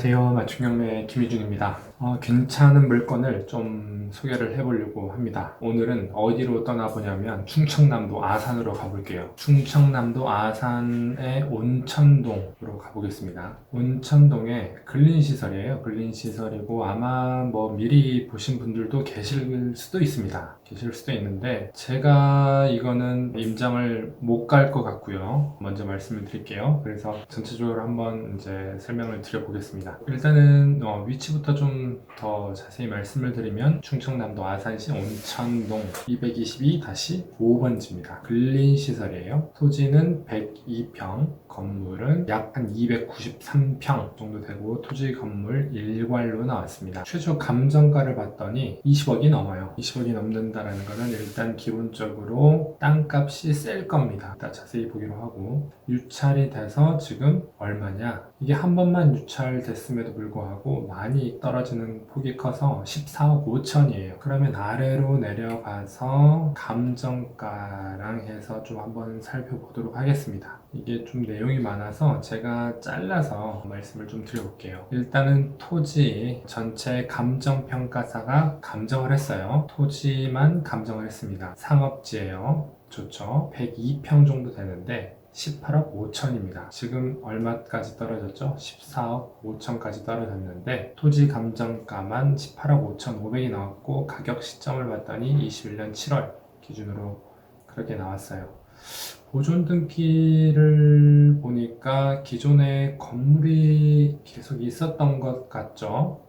안녕하세요. 맞춤경매 김희준입니다. 괜찮은 물건을 좀 소개를 해보려고 합니다. 오늘은 어디로 떠나보냐면 충청남도 아산으로 가볼게요. 충청남도 아산의 온천동으로 가보겠습니다. 온천동에 근린시설이에요. 근린시설이고 아마 미리 보신 분들도 계실 수도 있습니다. 계실 수도 있는데 제가 이거는 임장을 못 갈 것 같고요. 먼저 말씀을 드릴게요. 그래서 전체적으로 한번 이제 설명을 드려보겠습니다. 일단은 위치부터 좀 더 자세히 말씀을 드리면 충청남도 아산시 온천동 222-5번지입니다. 근린시설이에요. 토지는 102평, 건물은 약 한 293평 정도 되고 토지 건물 일괄로 나왔습니다. 최초 감정가를 봤더니 20억이 넘어요. 20억이 넘는다는 것은 일단 기본적으로 땅값이 셀 겁니다. 일단 자세히 보기로 하고 유찰이 돼서 지금 얼마냐? 이게 한 번만 유찰됐음에도 불구하고 많이 떨어지는 폭이 커서 14억 5천이에요. 그러면 아래로 내려가서 감정가랑 해서 좀 한번 살펴보도록 하겠습니다. 이게 좀 내용이 많아서 제가 잘라서 말씀을 좀 드려볼게요. 일단은 토지 전체 감정평가사가 감정을 했어요. 토지만 감정을 했습니다. 상업지예요. 좋죠. 102평 정도 되는데 18억 5천입니다. 지금 얼마까지 떨어졌죠? 14억 5천까지 떨어졌는데 토지 감정가만 18억 5천 5백이 나왔고 가격 시점을 봤더니 21년 7월 기준으로 그렇게 나왔어요. 보존 등기를 보니까 기존에 건물이 계속 있었던 것 같죠?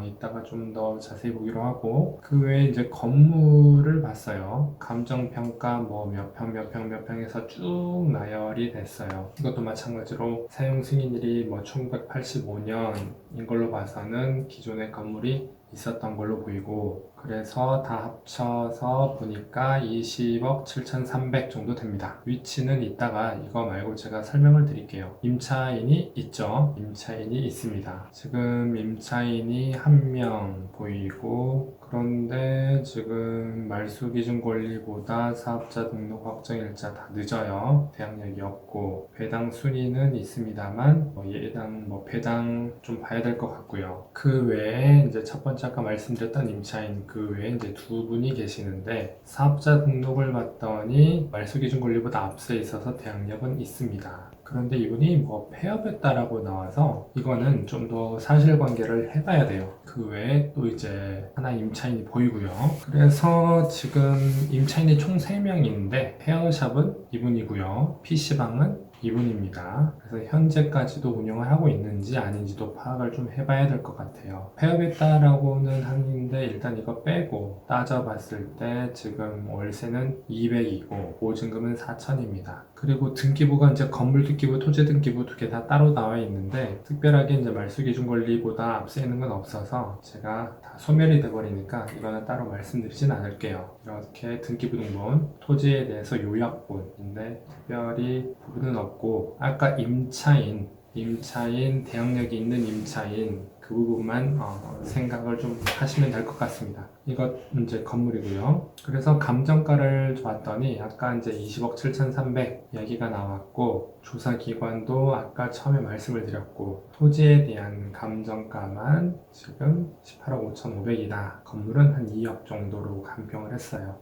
이따가 좀 더 자세히 보기로 하고 그 외에 이제 건물을 봤어요. 감정평가 몇 평 몇 평 몇 평에서 쭉 나열이 됐어요. 이것도 마찬가지로 사용 승인일이 1985년인 걸로 봐서는 기존의 건물이 있었던 걸로 보이고 그래서 다 합쳐서 보니까 20억 7,300 정도 됩니다. 위치는 이따가 이거 말고 제가 설명을 드릴게요. 임차인이 있죠. 임차인이 있습니다. 지금 임차인이 한 명 보이고 그런데 지금 말소기준 권리보다 사업자 등록 확정일자 다 늦어요. 대항력이 없고 배당 순위는 있습니다만 예당 배당 좀 봐야 될 것 같고요. 그 외에 이제 첫 번째 아까 말씀드렸던 임차인 그 외에 이제 두 분이 계시는데 사업자 등록을 봤더니 말소기준 권리보다 앞서 있어서 대항력은 있습니다. 그런데 이분이 폐업했다라고 나와서 이거는 좀 더 사실관계를 해봐야 돼요. 그 외에 또 이제 하나 임차인이 보이고요. 그래서 지금 임차인이 총 3명인데 헤어샵은 이분이고요. PC방은 이분입니다. 그래서 현재까지도 운영을 하고 있는지 아닌지도 파악을 좀 해봐야 될 것 같아요. 폐업했다라고는 하는데 일단 이거 빼고 따져봤을 때 지금 월세는 200이고 보증금은 4천입니다. 그리고 등기부가 이제 건물 등기부, 토지 등기부 두 개 다 따로 나와 있는데 특별하게 이제 말소기준 권리보다 앞서 있는 건 없어서 제가 다 소멸이 돼버리니까 이거는 따로 말씀드리진 않을게요. 이렇게 등기부 등본, 토지에 대해서 요약본인데 특별히 부분은 없고 아까 임차인 대항력이 있는 임차인 그 부분만 생각을 좀 하시면 될 것 같습니다. 이것 이제 건물이고요. 그래서 감정가를 봤더니 아까 이제 20억 7,300 이야기가 나왔고 조사기관도 아까 처음에 말씀을 드렸고 토지에 대한 감정가만 지금 18억 5,500이다. 건물은 한 2억 정도로 감평을 했어요.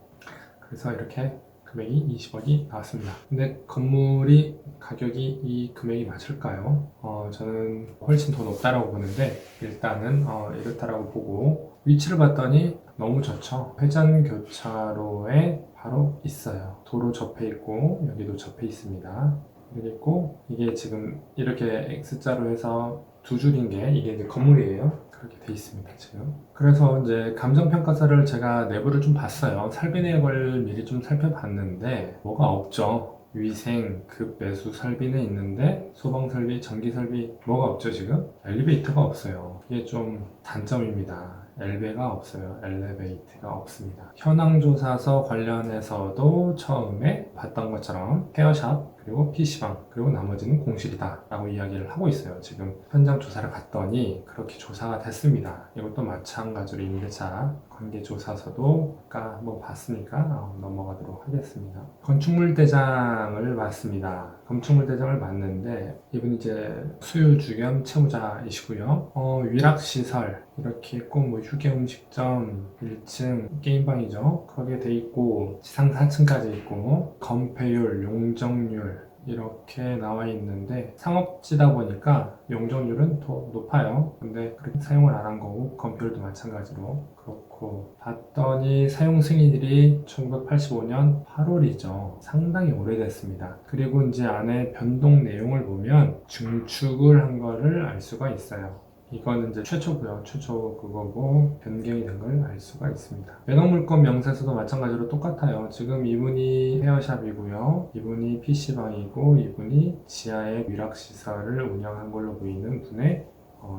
그래서 이렇게 금액이 20억이 나왔습니다. 근데 건물이 가격이 이 금액이 맞을까요? 저는 훨씬 더 높다라고 보는데 일단은 이렇다라고 보고 위치를 봤더니 너무 좋죠. 회전교차로에 바로 있어요. 도로 접해 있고 여기도 접해 있습니다. 그리고 이게 지금 이렇게 X자로 해서 두 줄인 게 이게 이제 건물이에요. 그렇게 돼 있습니다 지금. 그래서 이제 감정평가서를 제가 내부를 좀 봤어요. 설비 내역을 미리 좀 살펴봤는데 뭐가 없죠. 위생, 급 매수 설비는 있는데 소방 설비, 전기 설비 뭐가 없죠 지금? 엘리베이터가 없어요. 이게 좀 단점입니다. 엘베가 없어요. 엘리베이터가 없습니다. 현황조사서 관련해서도 처음에 봤던 것처럼 헤어샵 그리고 PC방 그리고 나머지는 공실이다 라고 이야기를 하고 있어요. 지금 현장 조사를 갔더니 그렇게 조사가 됐습니다. 이것도 마찬가지로 임대차 관계조사서도 아까 한번 봤으니까 넘어가도록 하겠습니다. 건축물 대장을 봤습니다. 건축물 대장을 맡는데 이분이 이제 수요주 겸 채무자이시고요. 위락시설 이렇게 있고 뭐 휴게음식점 1층 게임방이죠. 거기에 돼 있고 지상 4층까지 있고 건폐율, 용적률 이렇게 나와 있는데 상업지다 보니까 용적률은 더 높아요. 근데 그렇게 사용을 안 한 거고 건폐율도 마찬가지로 그렇고 봤더니 사용 승인일이 1985년 8월이죠. 상당히 오래됐습니다. 그리고 이제 안에 변동 내용을 보면 증축을 한 거를 알 수가 있어요. 이거는 이제 최초고요. 최초 그거고 변경이 된 걸 알 수가 있습니다. 매각물건 명세서도 마찬가지로 똑같아요. 지금 이분이 헤어샵이고요. 이분이 PC방이고 이분이 지하에 위락시설을 운영한 걸로 보이는 분의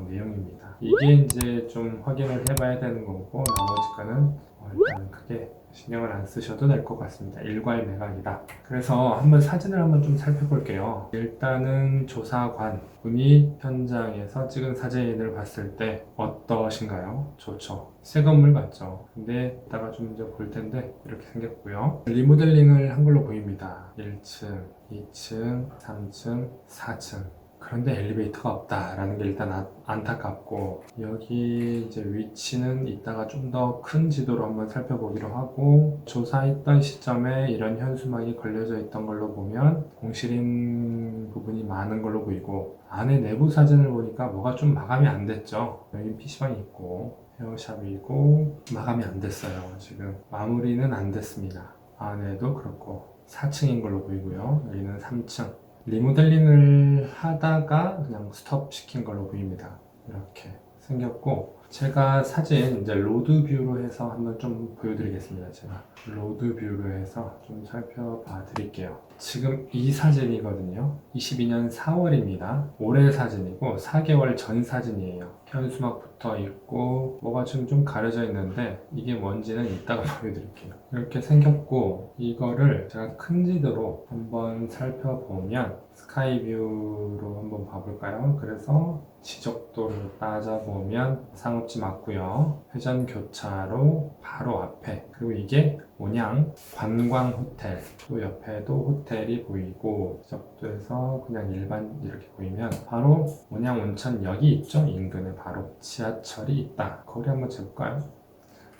내용입니다. 이게 이제 좀 확인을 해봐야 되는 거고 나머지 거는 일단 크게 신경을 안 쓰셔도 될 것 같습니다. 일괄 매각이다. 그래서 한번 사진을 한번 좀 살펴볼게요. 일단은 조사관 분이 현장에서 찍은 사진을 봤을 때 어떠신가요? 좋죠. 새 건물 같죠. 근데 이따가 좀 이제 볼 텐데 이렇게 생겼고요. 리모델링을 한 걸로 보입니다. 1층, 2층, 3층, 4층. 그런데 엘리베이터가 없다라는 게 일단 안타깝고 여기 이제 위치는 이따가 좀 더 큰 지도로 한번 살펴보기로 하고 조사했던 시점에 이런 현수막이 걸려져 있던 걸로 보면 공실인 부분이 많은 걸로 보이고 안에 내부 사진을 보니까 뭐가 좀 마감이 안 됐죠. 여기 PC방이 있고 헤어샵이고 마감이 안 됐어요. 지금 마무리는 안 됐습니다. 안에도 그렇고 4층인 걸로 보이고요. 여기는 3층. 리모델링을 하다가 그냥 스톱 시킨 걸로 보입니다. 이렇게 생겼고 제가 사진 이제 로드 뷰로 해서 한번 좀 보여드리겠습니다. 제가 로드 뷰로 해서 좀 살펴봐 드릴게요. 지금 이 사진이거든요. 22년 4월입니다. 올해 사진이고 4개월 전 사진이에요. 현수막 붙어 있고 뭐가 지금 좀 가려져 있는데 이게 뭔지는 이따가 보여드릴게요. 이렇게 생겼고 이거를 제가 큰 지도로 한번 살펴보면 스카이뷰로 한번 봐볼까요? 그래서 지적도를 따져보면 상업지 맞고요. 회전교차로 바로 앞에 그리고 이게 온양 관광호텔 또 옆에도 호텔이 보이고 지적도에서 그냥 일반 이렇게 보이면 바로 온양 온천역이 있죠. 인근에 바로 지하철이 있다. 거리 한번 재볼까요?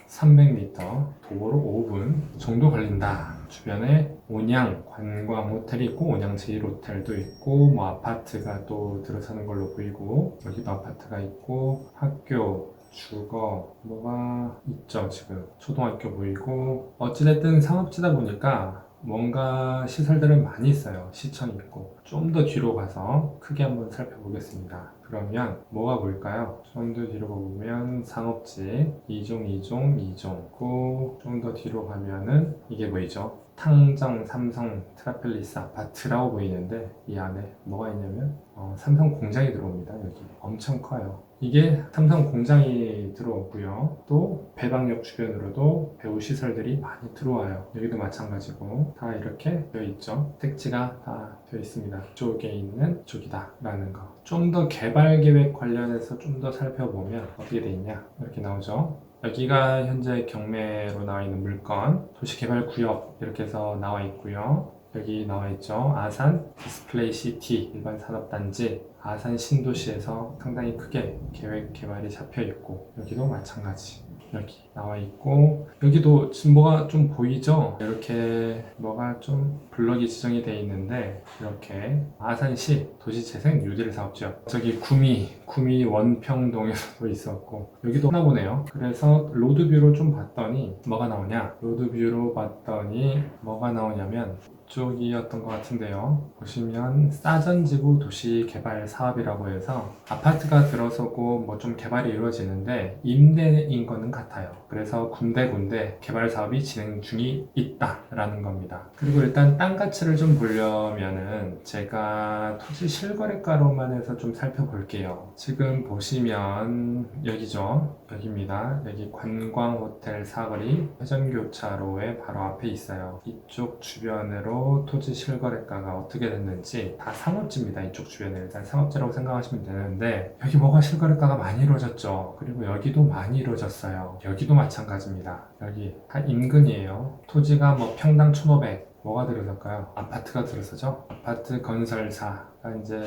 300m 도보로 5분 정도 걸린다. 주변에 온양 관광 호텔이 있고 온양 제일 호텔도 있고 뭐 아파트가 또 들어서는 걸로 보이고 여기도 아파트가 있고 학교 주거 뭐가 있죠. 지금 초등학교 보이고 어찌됐든 상업지다 보니까 뭔가 시설들은 많이 있어요. 시청 있고 좀 더 뒤로 가서 크게 한번 살펴보겠습니다. 그러면 뭐가 보일까요? 좀 더 뒤로 보면 상업지 2종, 2종, 2종 좀 더 뒤로 가면은 이게 보이죠? 탕정 삼성 트라펠리스 아파트라고 보이는데 이 안에 뭐가 있냐면 삼성 공장이 들어옵니다. 여기 엄청 커요. 이게 삼성 공장이 들어오고요. 또 배방역 주변으로도 배우 시설들이 많이 들어와요. 여기도 마찬가지고 다 이렇게 되어 있죠. 택지가 다 되어 있습니다. 이쪽에 있는 쪽이다 라는 거. 좀 더 개발 계획 관련해서 좀 더 살펴보면 어떻게 되어 있냐 이렇게 나오죠. 여기가 현재 경매로 나와 있는 물건, 도시개발구역 이렇게 해서 나와 있고요. 여기 나와 있죠. 아산 디스플레이 시티 일반 산업단지 아산 신도시에서 상당히 크게 계획 개발이 잡혀 있고 여기도 마찬가지. 여기 나와 있고 여기도 지금 뭐가 좀 보이죠? 이렇게 뭐가 좀 블럭이 지정이 되어 있는데 이렇게 아산시 도시재생 뉴딜 사업지역 저기 구미 원평동에서도 있었고 여기도 하나 보네요. 그래서 로드뷰로 좀 봤더니 뭐가 나오냐 로드뷰로 봤더니 뭐가 나오냐면 이쪽이었던 것 같은데요. 보시면 싸전지구 도시개발 사업이라고 해서 아파트가 들어서고 뭐 좀 개발이 이루어지는데 임대인 거는 같아요. 그래서 군데군데 개발 사업이 진행 중이 있다라는 겁니다. 그리고 일단 땅 가치를 좀 보려면은 제가 토지 실거래가로만 해서 좀 살펴볼게요. 지금 보시면 여기죠. 여기입니다. 여기 관광호텔 사거리 회전교차로에 바로 앞에 있어요. 이쪽 주변으로 토지 실거래가가 어떻게 됐는지 다 상업지입니다. 이쪽 주변에 일단 상업지라고 생각하시면 되는데 여기 뭐가 실거래가가 많이 이루어졌죠. 그리고 여기도 많이 이루어졌어요. 여기도 마찬가지입니다. 여기 다 인근이에요. 토지가 뭐 평당 1,500 뭐가 들어설까요? 아파트가 들어서죠. 아파트 건설사가 이제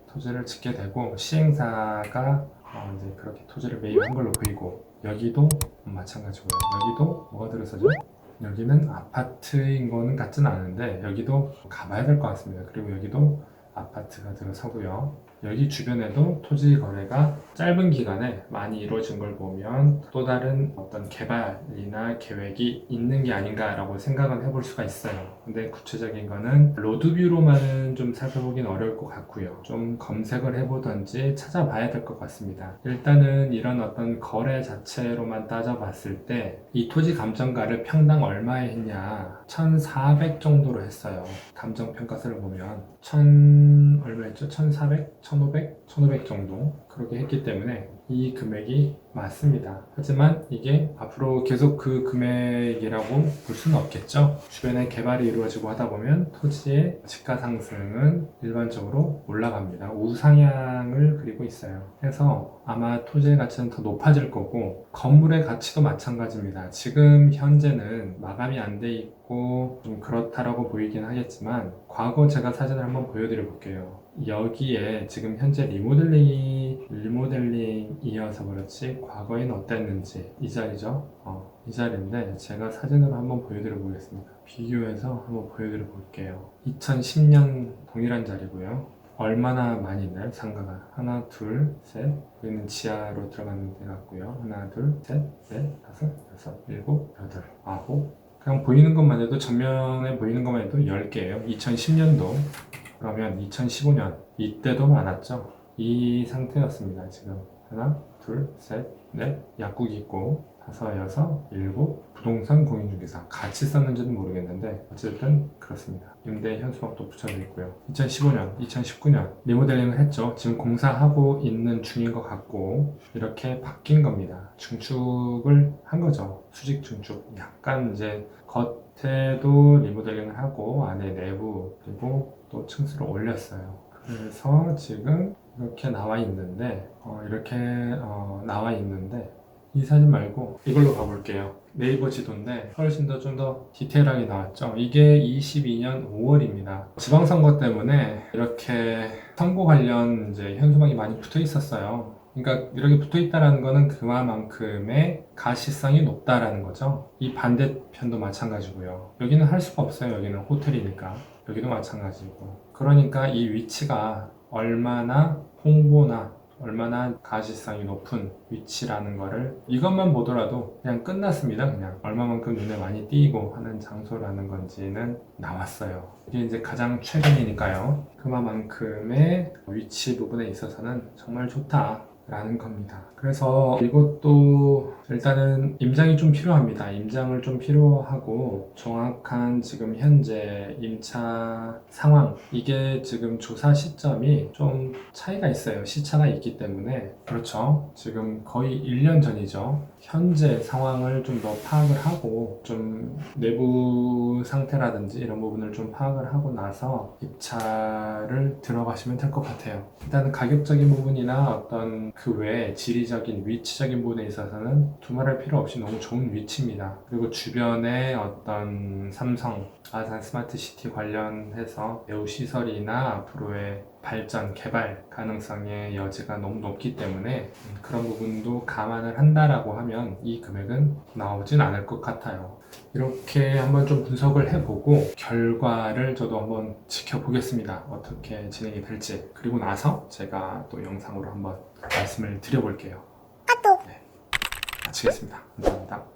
토지를 짓게 되고 시행사가 이제 그렇게 토지를 매입한 걸로 보이고 여기도 마찬가지고요. 여기도 뭐가 들어서죠? 여기는 아파트인 거는 같진 않은데 여기도 가봐야 될 것 같습니다. 그리고 여기도 아파트가 들어서고요. 여기 주변에도 토지 거래가 짧은 기간에 많이 이루어진 걸 보면 또 다른 어떤 개발이나 계획이 있는 게 아닌가라고 생각은 해볼 수가 있어요. 근데 구체적인 거는 로드뷰로만은 좀 살펴보긴 어려울 것 같고요. 좀 검색을 해보던지 찾아봐야 될 것 같습니다. 일단은 이런 어떤 거래 자체로만 따져봤을 때 이 토지 감정가를 평당 얼마에 했냐 1,400 정도로 했어요. 감정평가서를 보면 얼마였죠? 1,400? 1,500? 1,500 정도 그렇게 했기 때문에 이 금액이 맞습니다. 하지만 이게 앞으로 계속 그 금액이라고 볼 수는 없겠죠. 주변에 개발이 이루어지고 하다 보면 토지의 집가 상승은 일반적으로 올라갑니다. 우상향을 그리고 있어요. 그래서 아마 토지의 가치는 더 높아질 거고 건물의 가치도 마찬가지입니다. 지금 현재는 마감이 안 돼 있고 좀 그렇다라고 보이긴 하겠지만 과거 제가 사진을 한번 보여드려 볼게요. 여기에 지금 현재 리모델링이어서 그렇지 과거에는 어땠는지 이 자리죠. 이 자리인데 제가 사진으로 한번 보여드려 보겠습니다. 비교해서 한번 보여드려 볼게요. 2010년 동일한 자리고요. 얼마나 많이 있나요? 상가가 하나, 둘, 셋. 여기는 지하로 들어가는 데 같고요. 하나, 둘, 셋, 넷, 다섯, 여섯, 일곱, 여덟, 아홉. 그냥 보이는 것만 해도 전면에 보이는 것만 해도 10개예요. 2010년도 그러면 2015년 이때도 많았죠. 이 상태였습니다. 지금 하나, 둘, 셋, 넷, 약국 있고 다섯, 여섯, 일곱 부동산 공인중개사 같이 썼는지는 모르겠는데 어쨌든 그렇습니다. 임대 현수막도 붙여져 있고요. 2015년, 2019년 리모델링을 했죠. 지금 공사하고 있는 중인 것 같고 이렇게 바뀐 겁니다. 증축을 한 거죠. 수직 증축. 약간 이제 겉에도 리모델링을 하고 안에 내부 그리고 또 층수를 올렸어요. 그래서 지금 이렇게 나와 있는데 나와 있는데 이 사진 말고 이걸로 가볼게요. 네이버 지도인데 훨씬 더 좀 더 디테일하게 나왔죠. 이게 22년 5월입니다. 지방선거 때문에 이렇게 선거 관련 이제 현수막이 많이 붙어 있었어요. 그러니까 이렇게 붙어 있다는 거는 그만큼의 가시성이 높다라는 거죠. 이 반대편도 마찬가지고요. 여기는 할 수가 없어요. 여기는 호텔이니까. 여기도 마찬가지고. 그러니까 이 위치가 얼마나 홍보나 얼마나 가시성이 높은 위치라는 거를 이것만 보더라도 그냥 끝났습니다. 그냥 얼마만큼 눈에 많이 띄고 하는 장소라는 건지는 나왔어요. 이게 이제 가장 최근이니까요. 그만큼의 위치 부분에 있어서는 정말 좋다 라는 겁니다. 그래서 이것도 일단은 임장이 좀 필요합니다. 임장을 좀 필요하고 정확한 지금 현재 임차 상황 이게 지금 조사 시점이 좀 차이가 있어요. 시차가 있기 때문에 그렇죠. 지금 거의 1년 전이죠. 현재 상황을 좀 더 파악을 하고 좀 내부 상태라든지 이런 부분을 좀 파악을 하고 나서 입찰을 들어가시면 될 것 같아요. 일단은 가격적인 부분이나 어떤 그 외에 지리적인 위치적인 부분에 있어서는 두말할 필요 없이 너무 좋은 위치입니다. 그리고 주변에 어떤 삼성, 아산 스마트시티 관련해서 매우 시설이나 앞으로의 발전, 개발 가능성의 여지가 너무 높기 때문에 그런 부분도 감안을 한다라고 하면 이 금액은 나오진 않을 것 같아요. 이렇게 한번 좀 분석을 해보고 결과를 저도 한번 지켜보겠습니다. 어떻게 진행이 될지. 그리고 나서 제가 또 영상으로 한번 말씀을 드려볼게요. 네, 마치겠습니다. 감사합니다.